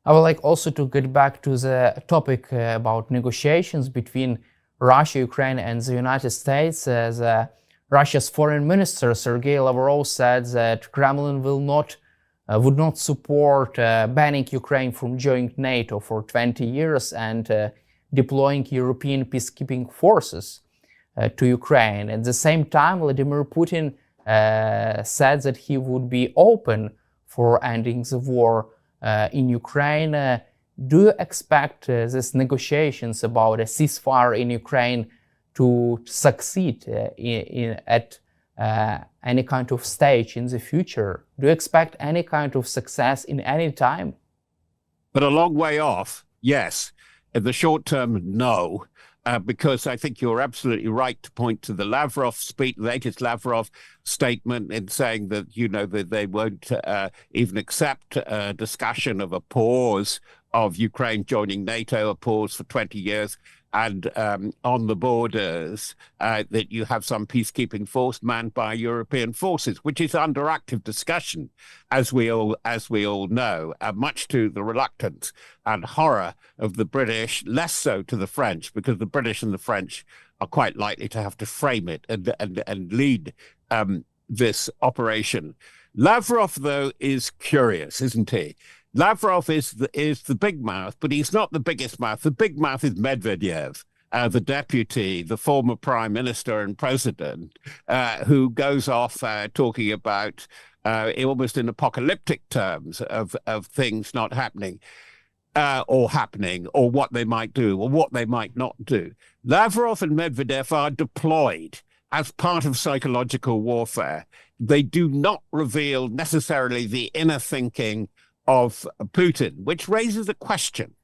I would like also to get back to the topic about negotiations between Russia, Ukraine, and the United States. Russia's foreign minister Sergei Lavrov said that Kremlin would not support banning Ukraine from joining NATO for 20 years and deploying European peacekeeping forces to Ukraine. At the same time, Vladimir Putin said that he would be open for ending the war in Ukraine. Do you expect these negotiations about a ceasefire in Ukraine to succeed at any kind of stage in the future? Do you expect any kind of success in any time? But a long way off, yes. In the short term, no. Because I think you're absolutely right to point to the Lavrov speech, latest Lavrov statement, in saying that, that they won't even accept a discussion of a pause of Ukraine joining NATO, a pause for 20 years, and on the borders, that you have some peacekeeping force manned by European forces, which is under active discussion, as we all know, much to the reluctance and horror of the British, less so to the French, because the British and the French are quite likely to have to frame it and lead this operation. Lavrov, though, is curious, isn't he? Lavrov is the big mouth, but he's not the biggest mouth. The big mouth is Medvedev, the deputy, the former prime minister and president, who goes off talking about almost in apocalyptic terms of things not happening, or what they might do, or what they might not do. Lavrov and Medvedev are deployed as part of psychological warfare. They do not reveal necessarily the inner thinking of Putin, which raises a question.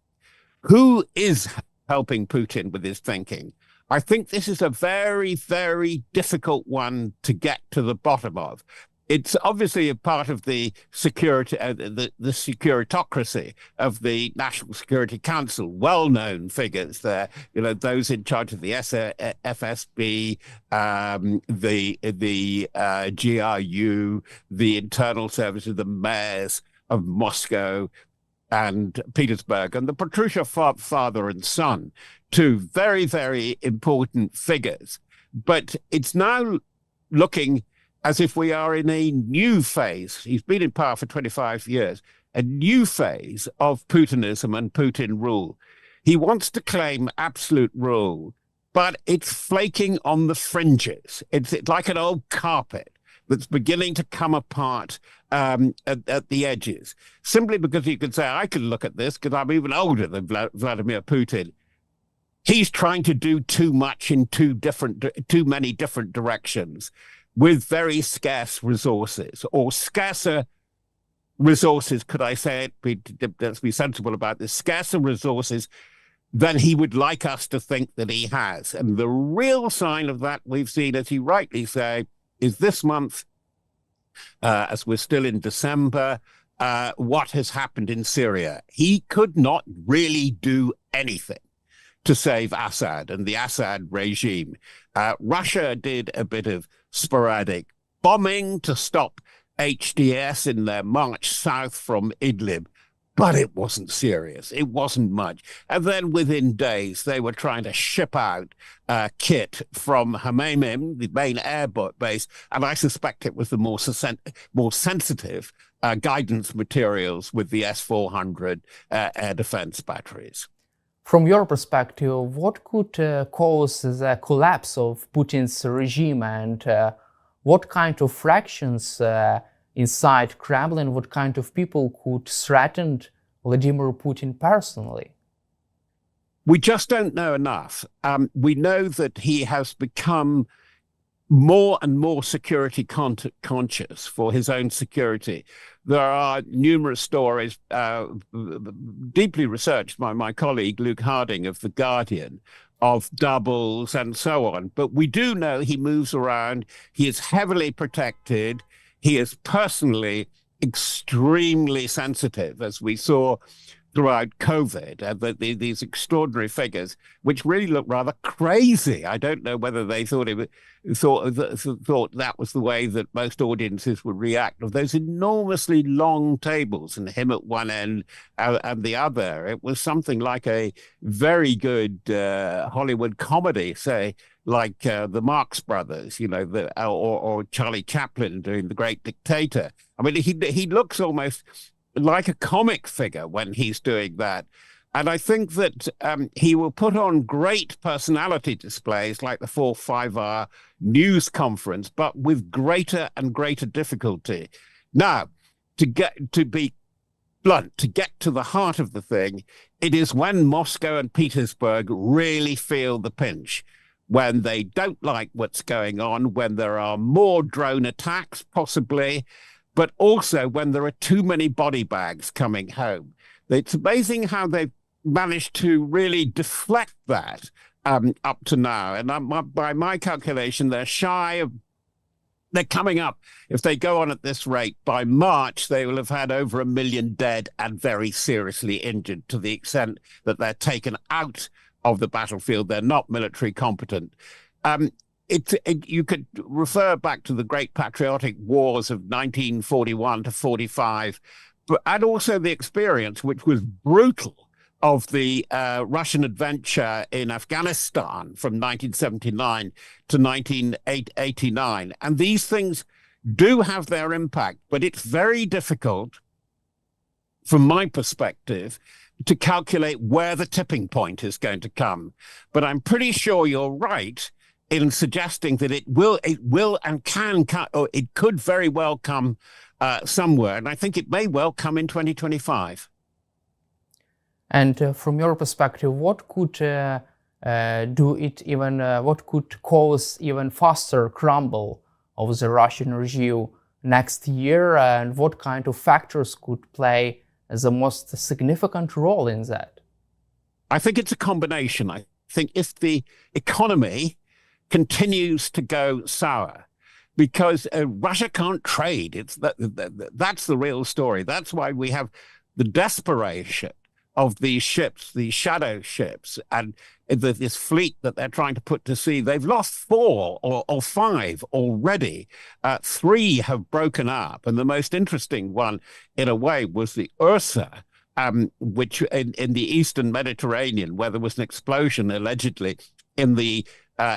Who is helping Putin with his thinking? I think this is a very, very difficult one to get to the bottom of. It's obviously a part of the security, the securitocracy of the National Security Council, well-known figures there, those in charge of the FSB, the GRU, the internal services, the mayors of Moscow and Petersburg, and the Patrusha father and son, two very, very important figures. But it's now looking as if we are in a new phase. He's been in power for 25 years, a new phase of Putinism and Putin rule. He wants to claim absolute rule, but it's flaking on the fringes. It's like an old carpet that's beginning to come apart at the edges, simply because you can say, I can look at this because I'm even older than Vladimir Putin. He's trying to do too much in too many different directions with very scarce resources, or scarcer resources, could I say it? Let's be sensible about this. Scarcer resources than he would like us to think that he has. And the real sign of that we've seen, as you rightly say, is this month, as we're still in December, what has happened in Syria. He could not really do anything to save Assad and the Assad regime. Russia did a bit of sporadic bombing to stop HDS in their march south from Idlib, but it wasn't serious. It wasn't much. And then within days, they were trying to ship out kit from Hmeimim, the main air base, and I suspect it was the more sensitive guidance materials with the S-400 air defense batteries. From your perspective, what could cause the collapse of Putin's regime, and what kind of fractions inside Kremlin, what kind of people could threaten Vladimir Putin personally? We just don't know enough. We know that he has become more and more security conscious for his own security. There are numerous stories, deeply researched by my colleague Luke Harding of The Guardian, of doubles and so on. But we do know he moves around. He is heavily protected. He is personally extremely sensitive, as we saw throughout COVID, these extraordinary figures, which really look rather crazy. I don't know whether they thought that was the way that most audiences would react, of those enormously long tables and him at one end and the other. It was something like a very good Hollywood comedy, say, like the Marx Brothers, you know, or Charlie Chaplin doing The Great Dictator. I mean, he looks almost like a comic figure when he's doing that. And I think that he will put on great personality displays like the 4-5 hour news conference, but with greater and greater difficulty. Now, to be blunt, to get to the heart of the thing, it is when Moscow and Petersburg really feel the pinch, when they don't like what's going on, when there are more drone attacks, possibly, but also when there are too many body bags coming home. It's amazing how they've managed to really deflect that up to now. And by my calculation, they're coming up. If they go on at this rate, by March, they will have had over 1 million dead and very seriously injured, to the extent that they're taken out of the battlefield. They're not military competent. You could refer back to the Great Patriotic Wars of 1941 to 45, and also the experience, which was brutal, of the Russian adventure in Afghanistan from 1979 to 1989. And these things do have their impact, but it's very difficult, from my perspective, to calculate where the tipping point is going to come. But I'm pretty sure you're right in suggesting that it will and can, or it could very well come somewhere. And I think it may well come in 2025. And from your perspective, what could what could cause even faster crumble of the Russian regime next year, and what kind of factors could play the most significant role in that? I think it's a combination. I think if the economy continues to go sour, because Russia can't trade. That's the real story. That's why we have the desperation of these ships, these shadow ships, and this fleet that they're trying to put to sea. They've lost 4 or 5 already. 3 have broken up. And the most interesting one, in a way, was the Ursa, which in the Eastern Mediterranean, where there was an explosion, allegedly, in the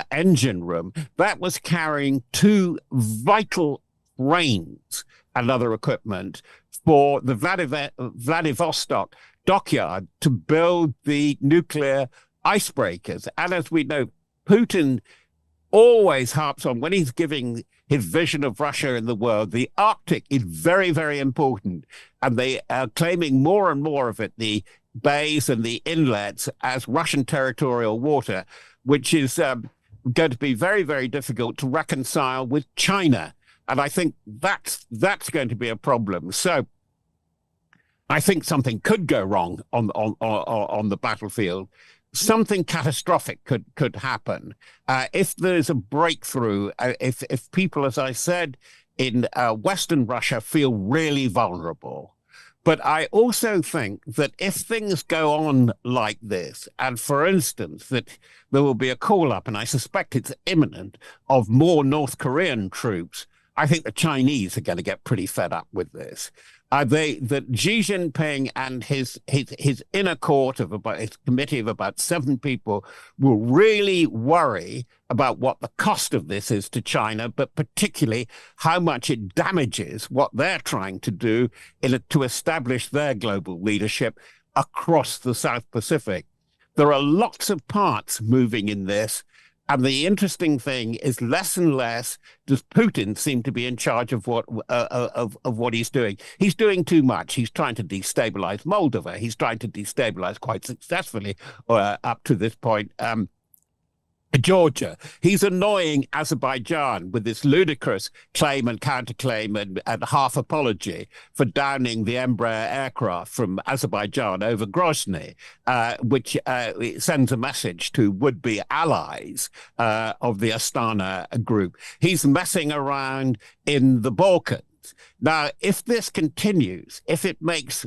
engine room, that was carrying 2 vital cranes and other equipment for the Vladivostok dockyard to build the nuclear icebreakers. And as we know, Putin always harps on, when he's giving his vision of Russia in the world, the Arctic is very, very important. And they are claiming more and more of it, the bays and the inlets, as Russian territorial water, which is going to be very, very difficult to reconcile with China. And I think that's going to be a problem. So I think something could go wrong on the battlefield. Something catastrophic could happen if there's a breakthrough. If people, as I said, in Western Russia feel really vulnerable. But I also think that if things go on like this, and for instance, that there will be a call up, and I suspect it's imminent, of more North Korean troops, I think the Chinese are going to get pretty fed up with this. That Xi Jinping and his inner court of about his committee of about 7 people will really worry about what the cost of this is to China, but particularly how much it damages what they're trying to do to establish their global leadership across the South Pacific. There are lots of parts moving in this. And the interesting thing is, less and less does Putin seem to be in charge of what he's doing. He's doing too much. He's trying to destabilize Moldova. He's trying to destabilize quite successfully up to this point Georgia. He's annoying Azerbaijan with this ludicrous claim and counterclaim and half apology for downing the Embraer aircraft from Azerbaijan over Grozny, which sends a message to would-be allies of the Astana group. He's messing around in the Balkans. Now, if this continues, if it makes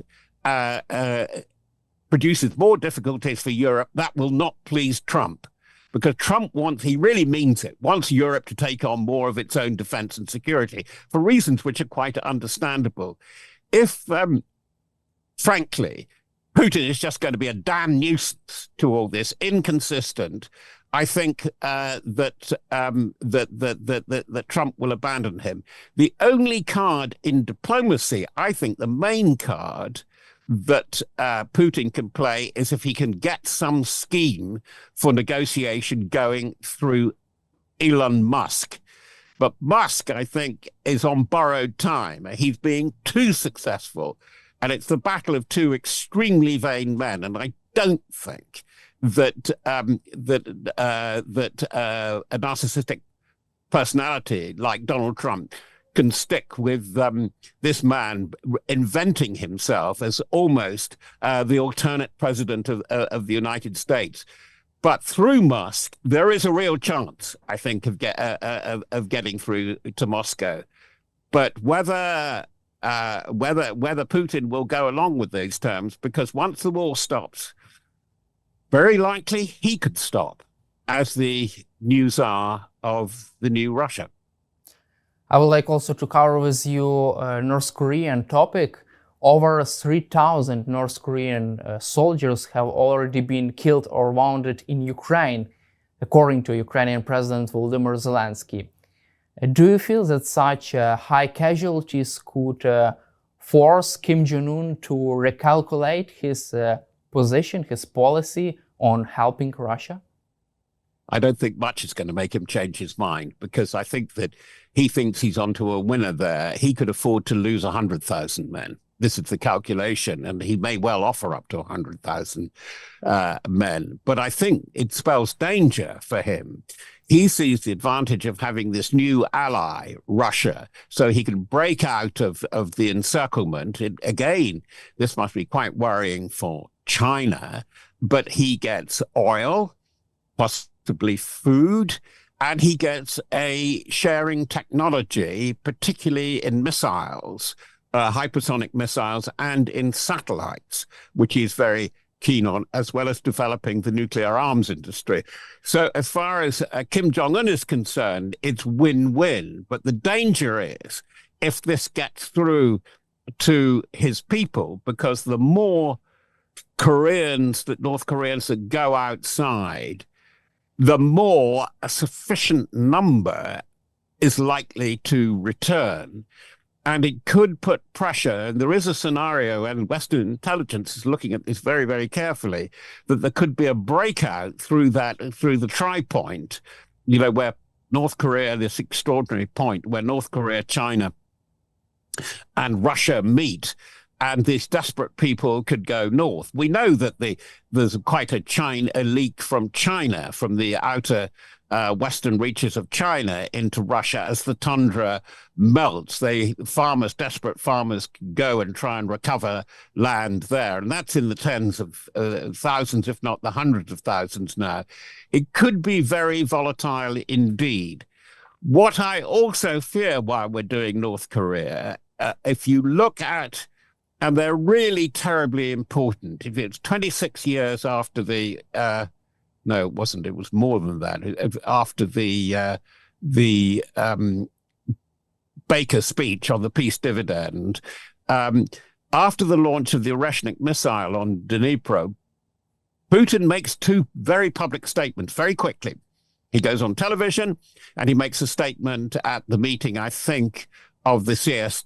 produces more difficulties for Europe, that will not please Trump. Because Trump he really means it, wants Europe to take on more of its own defense and security for reasons which are quite understandable. If, frankly, Putin is just going to be a damn nuisance to all this, inconsistent, I think that Trump will abandon him. The only card in diplomacy, I think the main card that Putin can play is if he can get some scheme for negotiation going through Elon Musk. But Musk, I think, is on borrowed time. He's being too successful. And it's the battle of two extremely vain men. And I don't think that a narcissistic personality like Donald Trump can stick with this man inventing himself as almost the alternate president of the United States. But through Musk, there is a real chance, I think, of getting through to Moscow. But whether Putin will go along with these terms, because once the war stops, very likely he could stop as the new czar of the new Russia. I would like also to cover with you North Korean topic. Over 3,000 North Korean soldiers have already been killed or wounded in Ukraine, according to Ukrainian President Volodymyr Zelensky. Do you feel that such high casualties could force Kim Jong-un to recalculate his position, his policy on helping Russia? I don't think much is going to make him change his mind, because I think that he thinks he's onto a winner there. He could afford to lose 100,000 men. This is the calculation, and he may well offer up to 100,000 men. But I think it spells danger for him. He sees the advantage of having this new ally, Russia, so he can break out of the encirclement. Again, this must be quite worrying for China, but he gets oil, possibly food, and he gets a sharing technology, particularly in missiles, hypersonic missiles, and in satellites, which he's very keen on, as well as developing the nuclear arms industry. So as far as Kim Jong-un is concerned, it's win-win. But the danger is if this gets through to his people, because the more North Koreans that go outside, the more a sufficient number is likely to return. And it could put pressure, and there is a scenario, and Western intelligence is looking at this very, very carefully, that there could be a breakout through the tri-point, where North Korea, this extraordinary point where North Korea, China, and Russia meet, and these desperate people could go north. We know that there's quite a leak from China, from the outer western reaches of China into Russia as the tundra melts. Desperate farmers go and try and recover land there. And that's in the tens of thousands, if not the hundreds of thousands now. It could be very volatile indeed. What I also fear while we're doing North Korea, if you look at, and they're really terribly important, if it's 26 years after the no, it wasn't. It was more than that. After the Baker speech on the peace dividend, after the launch of the Oreshnik missile on Dnipro, Putin makes two very public statements very quickly. He goes on television and he makes a statement at the meeting, I think, of the CSTO.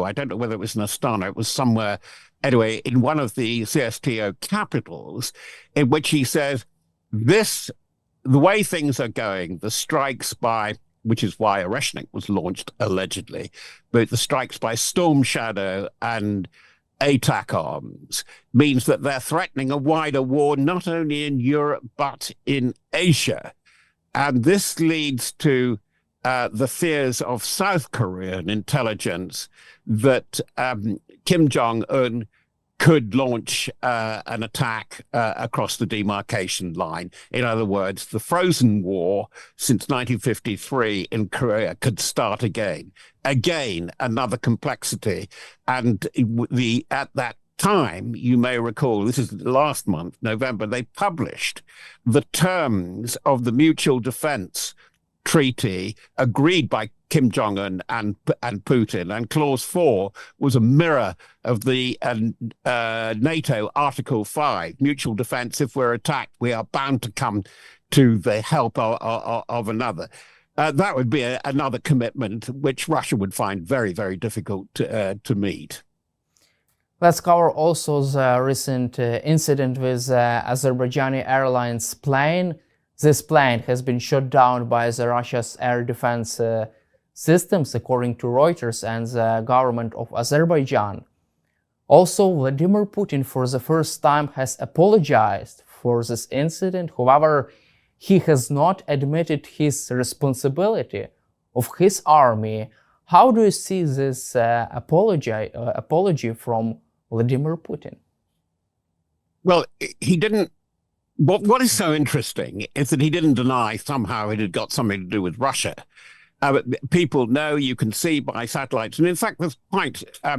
I don't know whether it was in Astana. It was somewhere. Anyway, in one of the CSTO capitals, in which he says, the way things are going, the strikes by, which is why Oreshnik was launched allegedly, but the strikes by Storm Shadow and ATACMS means that they're threatening a wider war, not only in Europe, but in Asia. And this leads to the fears of South Korean intelligence that Kim Jong-un could launch an attack across the demarcation line. In other words, the frozen war since 1953 in Korea could start again. Again, another complexity. And at that time, you may recall, this is last month, November, they published the terms of the mutual defense treaty agreed by Kim Jong-un and Putin. And Clause 4 was a mirror of the NATO Article 5, mutual defense. If we're attacked, we are bound to come to the help of another. That would be another commitment which Russia would find very, very difficult to meet. Let's cover also the recent incident with Azerbaijani Airlines plane. This plane has been shot down by the Russia's air defense systems, according to Reuters and the government of Azerbaijan. Also, Vladimir Putin for the first time has apologized for this incident. However, he has not admitted his responsibility of his army. How do you see this apology from Vladimir Putin? Well, he didn't. What is so interesting is that he didn't deny somehow it had got something to do with Russia. People know, you can see by satellites. And in fact, there's quite, I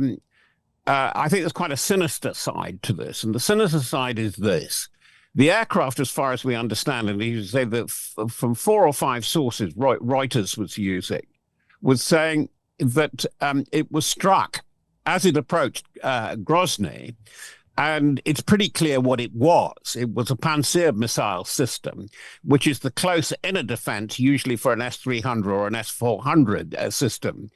think there's quite a sinister side to this. And the sinister side is this. The aircraft, as far as we understand, and you say that from 4 or 5 sources Reuters was using, was saying that it was struck as it approached Grozny. And it's pretty clear what it was. It was a Pantsir missile system, which is the close inner defense, usually for an S-300 or an S-400 system.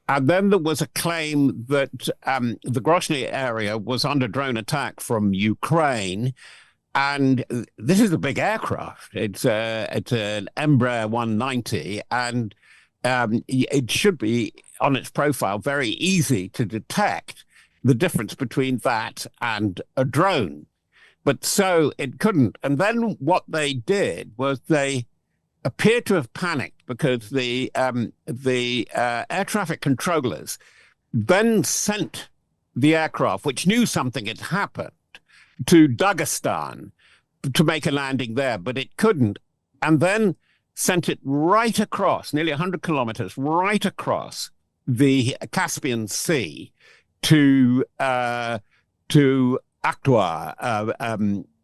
And then there was a claim that the Grozny area was under drone attack from Ukraine. And this is a big aircraft. It's an Embraer 190, and it should be, on its profile, very easy to detect the difference between that and a drone. But so it couldn't. And then what they did was they appeared to have panicked because the air traffic controllers then sent the aircraft, which knew something had happened, to Dagestan to make a landing there, but it couldn't. And then sent it right across, nearly 100 kilometers, right across the Caspian Sea to Aktau,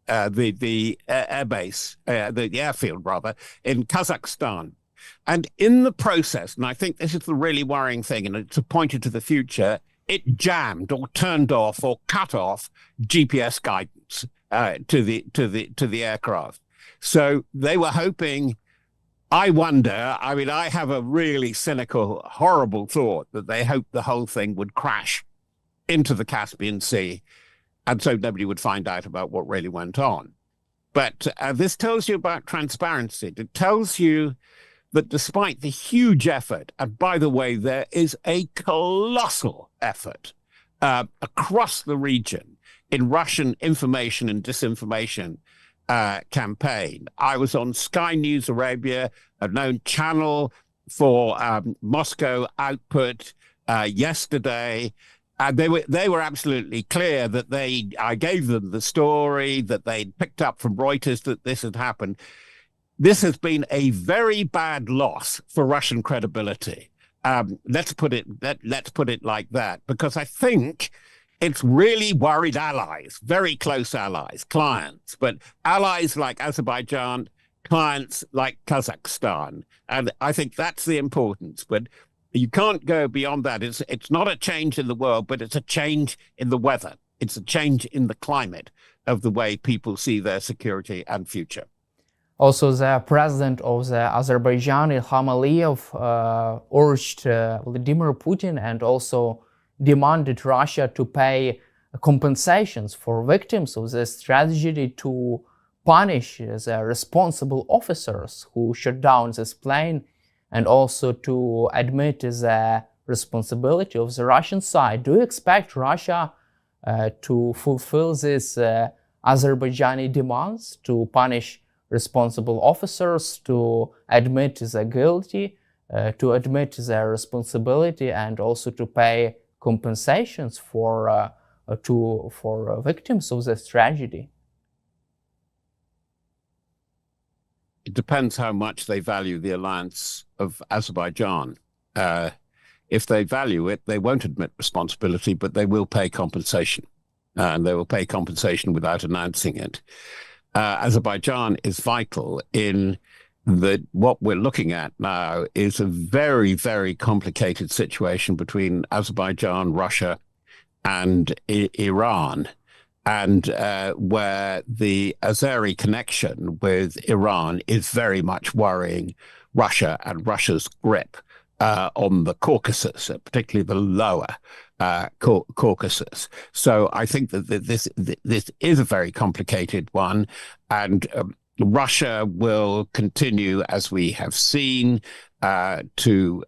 the airbase, the airfield rather, in Kazakhstan. And in the process, and I think this is the really worrying thing, and it's pointed to the future, it jammed or turned off or cut off GPS guidance to the aircraft. So they were hoping. I wonder. I mean, I have a really cynical, horrible thought that they hoped the whole thing would crash into the Caspian Sea, and so nobody would find out about what really went on. But this tells you about transparency. It tells you that despite the huge effort, and by the way, there is a colossal effort across the region in Russian information and disinformation campaign. I was on Sky News Arabia, a known channel for Moscow output yesterday. And they were absolutely clear that I gave them the story that they'd picked up from Reuters that this had happened. This has been a very bad loss for Russian credibility. Let's put it like that, because I think it's really worried allies, very close allies, clients, but allies like Azerbaijan, clients like Kazakhstan. And I think that's the importance. But you can't go beyond that. It's not a change in the world, but it's a change in the weather. It's a change in the climate of the way people see their security and future. Also, the president of the Azerbaijan, Ilham Aliyev, urged Vladimir Putin and also demanded Russia to pay compensations for victims of this tragedy, to punish the responsible officers who shot down this plane, and also to admit the responsibility of the Russian side. Do you expect Russia to fulfill these Azerbaijani demands, to punish responsible officers, to admit the guilty, to admit their responsibility, and also to pay compensations for victims of this tragedy? It depends how much they value the alliance of Azerbaijan. If they value it, they won't admit responsibility, but they will pay compensation. and they will pay compensation without announcing it. Azerbaijan is vital in that what we're looking at now is a very, very complicated situation between Azerbaijan, Russia, and Iran, and where the Azeri connection with Iran is very much worrying Russia and Russia's grip on the Caucasus, particularly the lower Caucasus. So I think that this is a very complicated one, and Russia will continue, as we have seen, to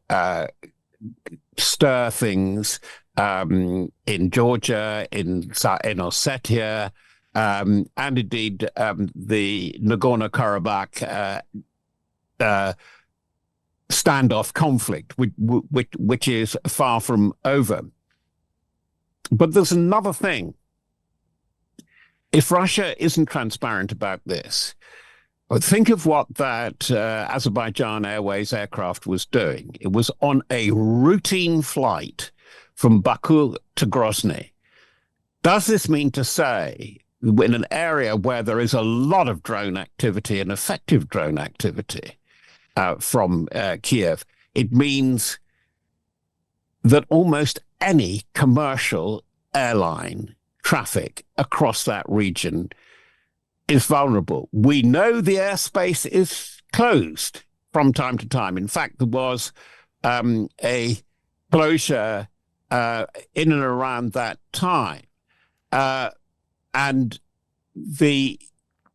stir things in Georgia, in Ossetia, and indeed the Nagorno-Karabakh standoff conflict, which is far from over. But there's another thing. If Russia isn't transparent about this, think of what that Azerbaijan Airways aircraft was doing. It was on a routine flight from Baku to Grozny. Does this mean to say, in an area where there is a lot of drone activity and effective drone activity from Kiev, it means that almost any commercial airline traffic across that region is vulnerable? We know the airspace is closed from time to time. In fact, there was a closure in and around that time. And the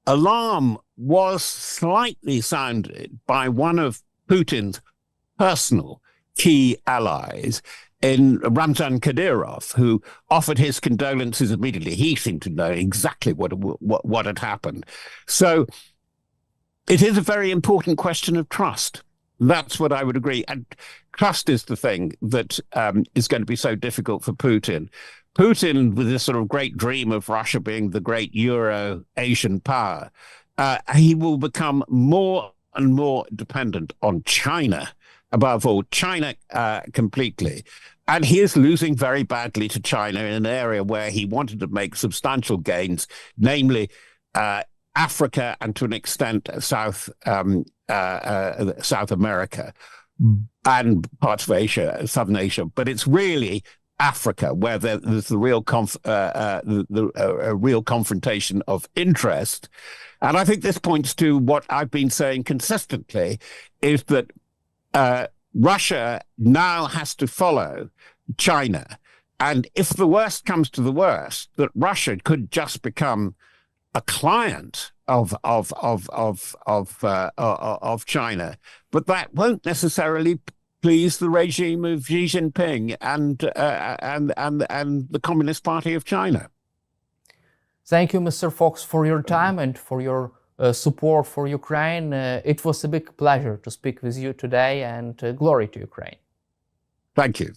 alarm was slightly sounded by one of Putin's personal key allies in Ramzan Kadyrov, who offered his condolences immediately. He seemed to know exactly what had happened. So it is a very important question of trust. That's what I would agree. And trust is the thing that is going to be so difficult for Putin. Putin, with this sort of great dream of Russia being the great Euro-Asian power, he will become more and more dependent on China, above all, China completely. And he is losing very badly to China in an area where he wanted to make substantial gains, namely Africa and to an extent South America and parts of Asia, Southern Asia. But it's really Africa where there's the real real confrontation of interest. And I think this points to what I've been saying consistently, is that Russia now has to follow China. And if the worst comes to the worst, that Russia could just become a client of China, but that won't necessarily please the regime of Xi Jinping and the Communist Party of China. Thank you, Mr. Fox, for your time and for your support for Ukraine. It was a big pleasure to speak with you today, and glory to Ukraine. Thank you.